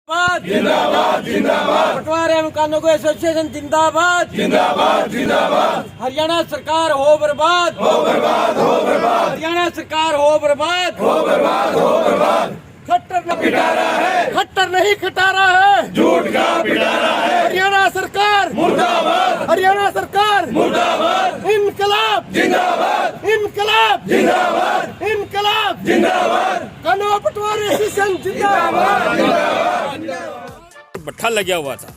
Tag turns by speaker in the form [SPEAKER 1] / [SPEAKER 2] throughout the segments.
[SPEAKER 1] जिंदाबाद जिंदाबाद। पटवारी एवं कानूनी एसोसिएशन जिंदाबाद जिंदाबाद जिंदाबाद। हरियाणा सरकार हो बर्बाद हो बर्बाद हो बर्बाद। हरियाणा सरकार हो बर्बाद हो बर्बाद हो बर्बाद। खट्टर पिटारा है, खट्टर नहीं खटारा है, झूठ का पिटारा है। हरियाणा सरकार मुर्दाबाद, हरियाणा सरकार मुर्दाबाद। इनकलाब जिंदाबाद, इनकलाब जिंदाबाद, इनकलाब जिंदाबाद। कानूनी पटवारी एसोसिएशन जिंदाबाद जिंदाबाद।
[SPEAKER 2] भट्ठा लगा हुआ था,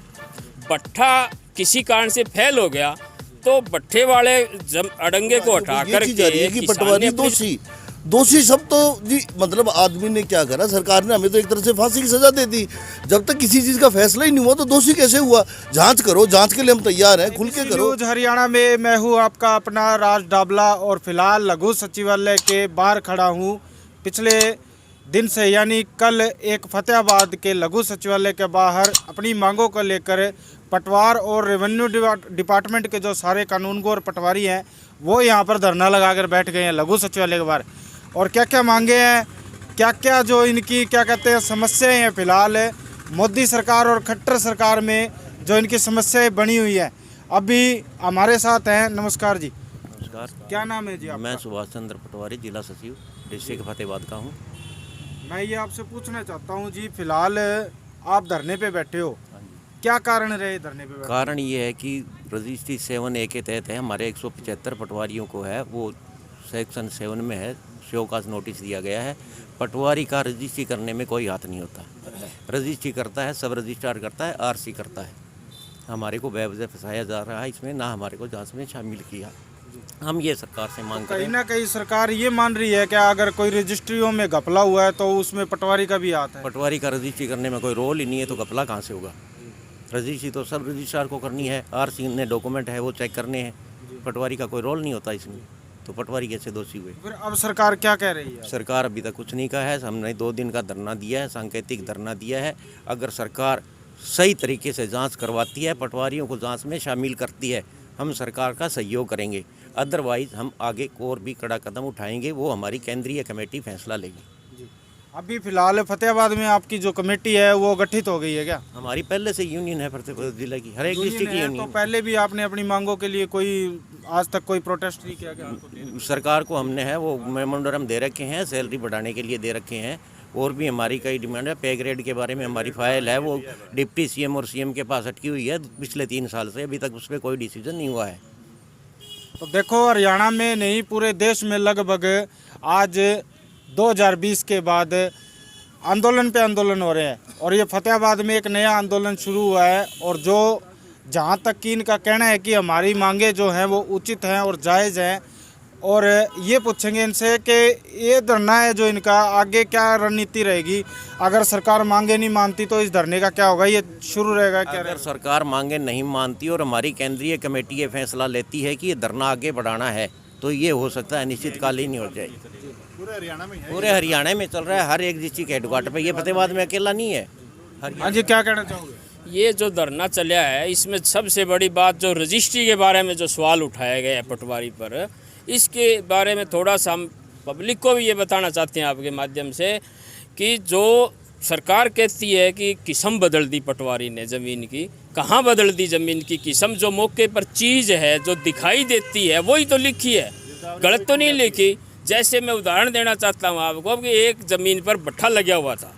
[SPEAKER 2] भट्ठा किसी कारण से फेल हो गया तो भट्ठे वाले अड़ंगे को हटा करके
[SPEAKER 3] पटवारी दोषी सब तो जी, मतलब आदमी ने क्या करा, सरकार ने हमें तो एक तरह से फांसी की सजा दे दी। जब तक किसी चीज का फैसला ही नहीं हुआ तो दोषी कैसे हुआ? जांच करो, जांच के लिए हम तैयार हैं, खुल के करो।
[SPEAKER 4] हरियाणा में मैं हूं आपका अपना राज डाबला और फिलहाल लघु सचिवालय के बाहर खड़ा हूं। पिछले दिन से यानी कल एक फतेहाबाद के लघु सचिवालय के बाहर अपनी मांगों को लेकर पटवार और रेवेन्यू डिपार्टमेंट के जो सारे कानूनगो और पटवारी हैं वो यहाँ पर धरना लगाकर बैठ गए हैं लघु सचिवालय के बाहर। और क्या क्या मांगे हैं, क्या क्या जो इनकी क्या कहते हैं समस्याएं हैं फिलहाल मोदी सरकार और खट्टर सरकार में जो इनकी समस्याएं बनी हुई है। अभी हमारे साथ हैं, नमस्कार जी।
[SPEAKER 5] नमस्कार।
[SPEAKER 4] क्या नाम है जी आपका?
[SPEAKER 5] मैं सुभाष चंद्र पटवारी, जिला सचिव डिस्ट्रिक्ट फतेहाबाद का हूँ।
[SPEAKER 4] मैं ये आपसे पूछना चाहता हूँ जी, फिलहाल आप धरने पे बैठे हो, क्या कारण रहे धरने पे बैठे?
[SPEAKER 5] कारण ये है कि रजिस्ट्री 7A के तहत है, हमारे 175 पटवारियों को है, वो सेक्शन 7 में है, शोकाज नोटिस दिया गया है। पटवारी का रजिस्ट्री करने में कोई हाथ नहीं होता। रजिस्ट्री करता है, सब रजिस्ट्रार करता है, RC करता है। हमारे को बेवजह फंसाया जा रहा है इसमें, ना हमारे को जांच में शामिल किया। हम ये सरकार से मांग करें।
[SPEAKER 4] कहीं ना कहीं सरकार ये मान रही है कि अगर कोई रजिस्ट्रियों में घपला हुआ है तो उसमें पटवारी का भी हाथ है।
[SPEAKER 5] पटवारी का रजिस्ट्री करने में कोई रोल ही नहीं है तो घपला कहाँ से होगा? रजिस्ट्री तो सब रजिस्ट्रार को करनी है, RC ने डॉक्यूमेंट है वो चेक करने हैं। पटवारी का कोई रोल नहीं होता इसमें, तो पटवारी कैसे दोषी हुए?
[SPEAKER 4] फिर अब सरकार क्या कह रही है?
[SPEAKER 5] सरकार अभी तक कुछ नहीं कहा है। हमने 2 दिन का धरना दिया है, सांकेतिक धरना दिया है। अगर सरकार सही तरीके से जांच करवाती है, पटवारियों को जांच में शामिल करती है, हम सरकार का सहयोग करेंगे। अदरवाइज हम आगे और भी कड़ा कदम उठाएंगे, वो हमारी केंद्रीय कमेटी फैसला लेगी।
[SPEAKER 4] अभी फिलहाल फतेहाबाद में आपकी जो कमेटी है वो गठित हो गई है क्या?
[SPEAKER 5] हमारी पहले से यूनियन है फतेहाबाद जिले की, हर एक डिस्ट्रिक्ट की
[SPEAKER 4] तो
[SPEAKER 5] यूनियन।
[SPEAKER 4] पहले भी आपने अपनी मांगों के लिए कोई आज तक कोई प्रोटेस्ट नहीं किया क्या?
[SPEAKER 5] सरकार को हमने है वो मेमोरेंडम दे रखे हैं, सैलरी बढ़ाने के लिए दे रखे हैं, और भी हमारी कई डिमांड है। पे ग्रेड के बारे में हमारी फाइल है, वो डिप्टी CM और CM के पास अटकी हुई है पिछले 3 साल से, अभी तक उस पर कोई डिसीजन नहीं हुआ है।
[SPEAKER 4] तो देखो, हरियाणा में नहीं पूरे देश में लगभग आज 2020 के बाद आंदोलन पे आंदोलन हो रहे हैं, और ये फतेहाबाद में एक नया आंदोलन शुरू हुआ है। और जो जहाँ तक कि इनका कहना है कि हमारी मांगे जो हैं वो उचित हैं और जायज़ हैं, और ये पूछेंगे इनसे कि ये धरना है जो इनका आगे क्या रणनीति रहेगी। अगर सरकार मांगे नहीं मानती तो इस धरने का क्या होगा, ये शुरू रहेगा क्या?
[SPEAKER 5] अगर सरकार मांगे नहीं मानती और हमारी केंद्रीय कमेटी ये फैसला लेती है कि ये धरना आगे बढ़ाना है, तो ये हो सकता है निश्चितकालीन हो जाए। पूरे हरियाणा में चल रहा है, हर एक डिस्ट्रिक्ट हेडक्वार्टर पे, ये फतेहाबाद में अकेला नहीं है।
[SPEAKER 4] हाँ जी, क्या कहना चाहोगे?
[SPEAKER 2] ये जो धरना चला है इसमें सबसे बड़ी बात जो रजिस्ट्री के बारे में जो सवाल उठाया गया है पटवारी पर, इसके बारे में थोड़ा सा हम पब्लिक को भी ये बताना चाहते हैं आपके माध्यम से कि जो सरकार कहती है कि किस्म बदल दी पटवारी ने ज़मीन की, कहाँ बदल दी ज़मीन की किस्म? जो मौके पर चीज़ है जो दिखाई देती है वही तो लिखी है, गलत तो नहीं लिखी। जैसे मैं उदाहरण देना चाहता हूँ आपको कि एक ज़मीन पर भट्ठा लगा हुआ था,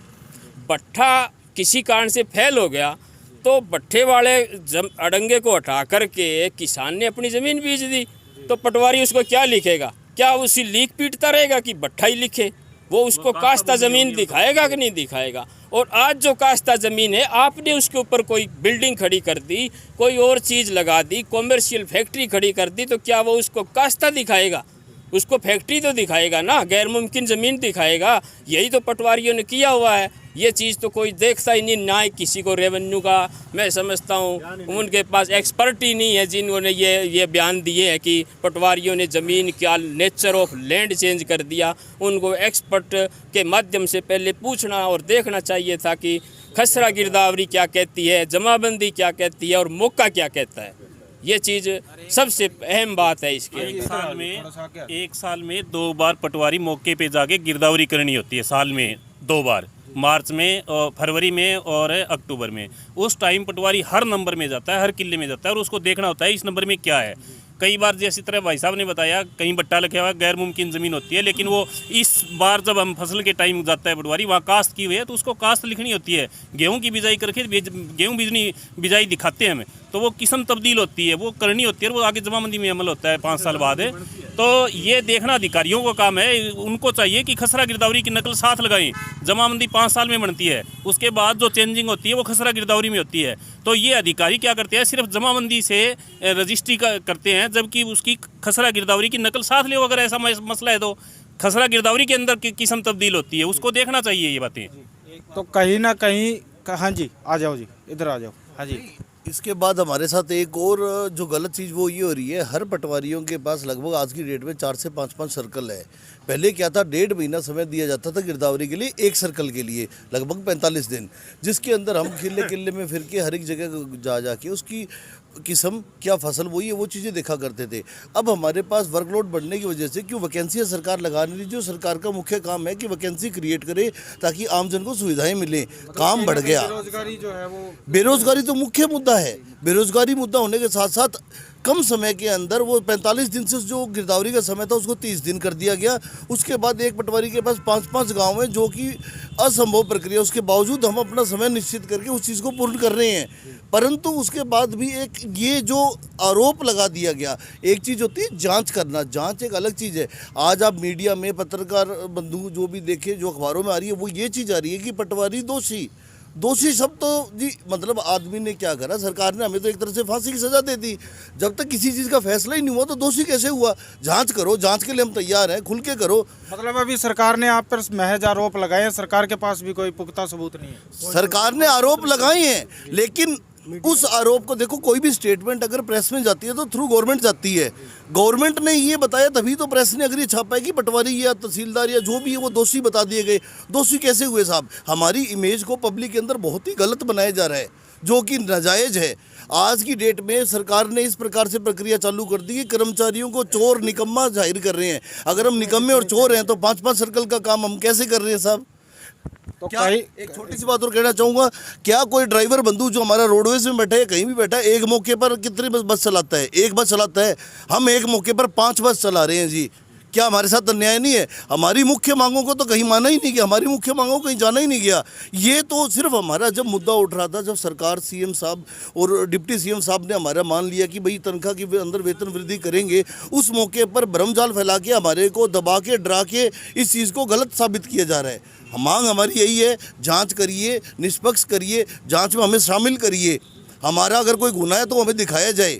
[SPEAKER 2] भट्ठा किसी कारण से फेल हो गया तो भट्ठे वाले अड़ंगे को हटा करके किसान ने अपनी ज़मीन बेच दी, तो पटवारी उसको क्या लिखेगा? क्या उसी लीक पीटता रहेगा कि भट्ठा ही लिखे? वो उसको काश्ता ज़मीन दिखाएगा कि नहीं दिखाएगा? और आज जो काश्ता ज़मीन है आपने उसके ऊपर कोई बिल्डिंग खड़ी कर दी, कोई और चीज़ लगा दी, कॉमर्शियल फैक्ट्री खड़ी कर दी, तो क्या वो उसको काश्ता दिखाएगा? उसको फैक्ट्री तो दिखाएगा ना, गैर मुमकिन ज़मीन दिखाएगा। यही तो पटवारियों ने किया हुआ है। ये चीज़ तो कोई देखता ही नहीं, ना किसी को रेवेन्यू का मैं समझता हूँ उनके पास एक्सपर्ट ही नहीं है जिन्होंने ये बयान दिए हैं कि पटवारियों ने ज़मीन का नेचर ऑफ लैंड चेंज कर दिया। उनको एक्सपर्ट के माध्यम से पहले पूछना और देखना चाहिए था कि खसरा गिरदावरी क्या कहती है, जमाबंदी क्या कहती है और मौका क्या कहता है। ये चीज़ सबसे अहम बात है इसके।
[SPEAKER 6] एक साल में 2 बार पटवारी मौके पे जाके गिरदावरी करनी होती है, साल में 2 बार। मार्च में और फरवरी में और अक्टूबर में। उस टाइम पटवारी हर नंबर में जाता है, हर किले में जाता है और उसको देखना होता है इस नंबर में क्या है। कई बार जैसी तरह भाई साहब ने बताया कहीं बट्टा लिखा हुआ गैर मुमकिन ज़मीन होती है, लेकिन वो इस बार जब हम फसल के टाइम जाता है पटवारी वहाँ काश्त की हुई है तो उसको काश्त लिखनी होती है। गेहूं की बिजाई करके गेहूं बिजाई दिखाते हैं हमें, तो वो किस्म तब्दील होती है, वो करनी होती है, वो आगे जमाबंदी में अमल होता है 5 साल बाद। तो ये देखना अधिकारियों का काम है। उनको चाहिए कि खसरा गिरदावरी की नकल साथ लगाएं। जमाबंदी 5 साल में बनती है, उसके बाद जो चेंजिंग होती है वो खसरा गिरदावरी में होती है। तो ये अधिकारी क्या करते हैं, सिर्फ जमाबंदी से रजिस्ट्री करते हैं, जबकि उसकी खसरा गिरदावरी की नकल साथ ले। अगर ऐसा मसला है तो खसरा गिरदावरी के अंदर किस्म तब्दील होती है, उसको देखना चाहिए ये बातें।
[SPEAKER 4] तो कहीं ना कहीं हाँ जी, आ जाओ जी, इधर आ जाओ। हाँ जी,
[SPEAKER 3] इसके बाद हमारे साथ एक और जो गलत चीज़ वो ये हो रही है, हर पटवारियों के पास लगभग आज की डेट में 4 से 5 सर्कल है। पहले क्या था, 1.5 महीना समय दिया जाता था गिरदावरी के लिए, एक सर्कल के लिए लगभग 45 दिन, जिसके अंदर हम किले में फिर के हर एक जगह जाके उसकी किस्म क्या फसल वही है वो चीज़ें देखा करते थे। अब हमारे पास वर्कलोड बढ़ने की वजह से क्यों वैकेंसियाँ सरकार लगा नहीं रही, जो सरकार का मुख्य काम है कि वैकेंसी क्रिएट करे ताकि आमजन को सुविधाएं मिलें, काम बढ़ गया।
[SPEAKER 4] बेरोजगारी जो है वो,
[SPEAKER 3] बेरोजगारी तो मुख्य मुद्दा है। बेरोजगारी मुद्दा होने के साथ साथ कम समय के अंदर वो 45 दिन से जो गिरदावरी का समय था उसको 30 दिन कर दिया गया। उसके बाद एक पटवारी के पास 5-5 गाँव हैं, जो कि असंभव प्रक्रिया। उसके बावजूद हम अपना समय निश्चित करके उस चीज़ को पूर्ण कर रहे हैं, परंतु उसके बाद भी एक ये जो आरोप लगा दिया गया, एक चीज़ होती है जांच करना, जांच एक अलग चीज़ है। आज आप मीडिया में पत्रकार बंधु जो भी देखे, जो अखबारों में आ रही है, वो ये चीज़ आ रही है कि पटवारी दोषी सब तो जी, मतलब आदमी ने क्या करा, सरकार ने हमें तो एक तरह से फांसी की सज़ा दे दी। जब तक किसी चीज़ का फैसला ही नहीं हुआ तो दोषी कैसे हुआ? जांच करो, जांच के लिए हम तैयार हैं, खुल के करो।
[SPEAKER 4] मतलब अभी सरकार ने आप पर महज आरोप लगाए हैं, सरकार के पास भी कोई पुख्ता सबूत नहीं है।
[SPEAKER 3] सरकार ने आरोप लगाए हैं, लेकिन उस आरोप को देखो, कोई भी स्टेटमेंट अगर प्रेस में जाती है तो थ्रू गवर्नमेंट जाती है। गवर्नमेंट ने ये बताया तभी तो प्रेस ने अगर ये छापा है कि पटवारी या तहसीलदार या जो भी है वो दोषी बता दिए गए। दोषी कैसे हुए साहब? हमारी इमेज को पब्लिक के अंदर बहुत ही गलत बनाया जा रहा है, जो कि नाजायज़ है। आज की डेट में सरकार ने इस प्रकार से प्रक्रिया चालू कर दी कि कर्मचारियों को चोर निकम्मा जाहिर कर रहे हैं। अगर हम निकम्मे और चोर हैं तो 5-5 सर्कल का काम हम कैसे कर रहे हैं साहब?
[SPEAKER 4] तो
[SPEAKER 3] क्या एक छोटी सी बात और कहना चाहूँगा, क्या कोई ड्राइवर बंधु जो हमारा रोडवेज में बैठा है, कहीं भी बैठा है, एक मौके पर कितनी बस चलाता है? एक बस चलाता है। हम एक मौके पर 5 बस चला रहे हैं जी। क्या हमारे साथ अन्याय नहीं है? हमारी मुख्य मांगों को तो कहीं माना ही नहीं गया, हमारी मुख्य मांगों को कहीं जाना ही नहीं गया। ये तो सिर्फ हमारा जब मुद्दा उठ रहा था, जब सरकार सीएम साहब और डिप्टी सीएम साहब ने हमारा मान लिया कि भाई तनख्वाह के अंदर वेतन वृद्धि करेंगे, उस मौके पर भ्रमजाल फैला के हमारे को दबा के डरा के इस चीज़ को गलत साबित किया जा रहा है। मांग हमारी यही है, जांच करिए, निष्पक्ष करिए, जांच में हमें शामिल करिए। हमारा अगर कोई गुनाह है तो हमें दिखाया जाए,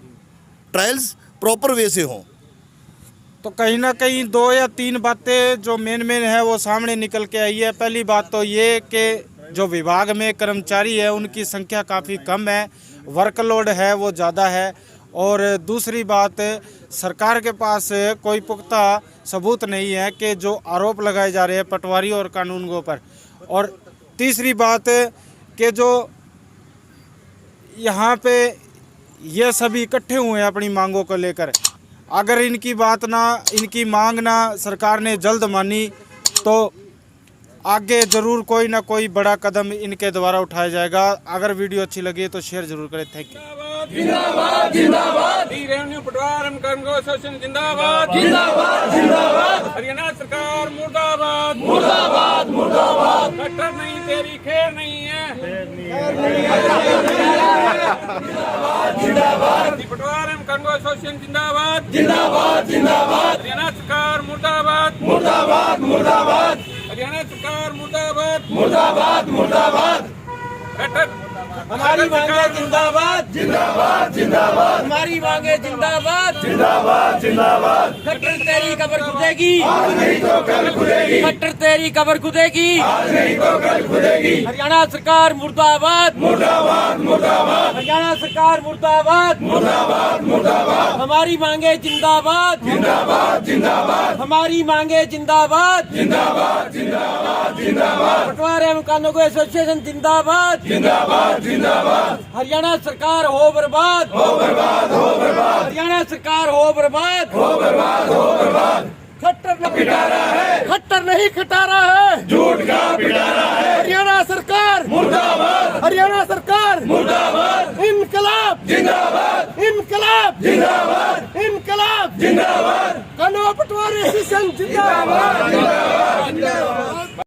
[SPEAKER 3] ट्रायल्स प्रॉपर वे से हों।
[SPEAKER 4] तो कहीं ना कहीं 2 या 3 बातें जो मेन है वो सामने निकल के आई है। पहली बात तो ये कि जो विभाग में कर्मचारी है उनकी संख्या काफ़ी कम है, वर्कलोड है वो ज़्यादा है। और दूसरी बात, सरकार के पास कोई पुख्ता सबूत नहीं है कि जो आरोप लगाए जा रहे हैं पटवारी और कानून के ऊपर। और तीसरी बात कि जो यहाँ पे ये सभी इकट्ठे हुए हैं अपनी मांगों को लेकर, अगर इनकी मांग ना सरकार ने जल्द मानी तो आगे ज़रूर कोई ना कोई बड़ा कदम इनके द्वारा उठाया जाएगा। अगर वीडियो अच्छी लगी तो शेयर जरूर करें। Thank you.
[SPEAKER 1] जिंदाबाद जिंदाबाद, रेवेन्यू पटवार कानून एसोसिएशन जिंदाबाद जिंदाबाद जिंदाबाद, हरियाणा सरकार मुर्दाबाद मुर्दाबाद मुर्दाबाद, कट्टर नहीं तेरी खैर नहीं है, जिंदाबाद जिंदाबाद, पटवार कानून एसोसिएशन जिंदाबाद जिंदाबाद जिंदाबाद, हरियाणा सरकार मुर्दाबाद मुर्दाबाद मुर्दाबाद, हरियाणा सरकार मुर्दाबाद मुर्दाबाद मुर्दाबाद, कट्टर हमारी मांगे जिंदाबाद जिंदाबाद जिंदाबाद, हमारी मांगे जिंदाबाद जिंदाबाद जिंदाबाद, कट्टर तेरी कब्र खुदेगी आज नहीं तो कल खुदेगी, कट्टर तेरी कब्र खुदेगी आज नहीं तो कल खुदेगी, हरियाणा सरकार मुर्दाबाद मुर्दाबाद मुर्दाबाद, हरियाणा सरकार मुर्दाबाद मुर्दाबाद मुर्दाबाद, हमारी मांगे जिंदाबाद जिंदाबाद जिंदाबाद, हमारी मांगे जिंदाबाद जिंदाबाद जिंदाबाद जिंदाबाद, पटवार एवं कानून एसोसिएशन जिंदाबाद जिंदाबाद जिंदाबाद, हरियाणा सरकार हो बर्बाद हो बर्बाद हो बर्बाद, हरियाणा सरकार हो बर्बाद हो बर्बाद हो बर्बाद, खट्टर नहीं खटारा है, खट्टर नहीं खटारा है, झूठ का पिटारा है। हरियाणा सरकार मुर्दाबाद, हरियाणा सरकार मुर्दाबाद। इनकलाब जिंदाबाद, इनकलाब जिंदाबाद, इनकलाब जिंदाबाद। कानून पटवारी एसोसिएशन जिंदाबाद, जिंदाबाद, जिंदाबाद।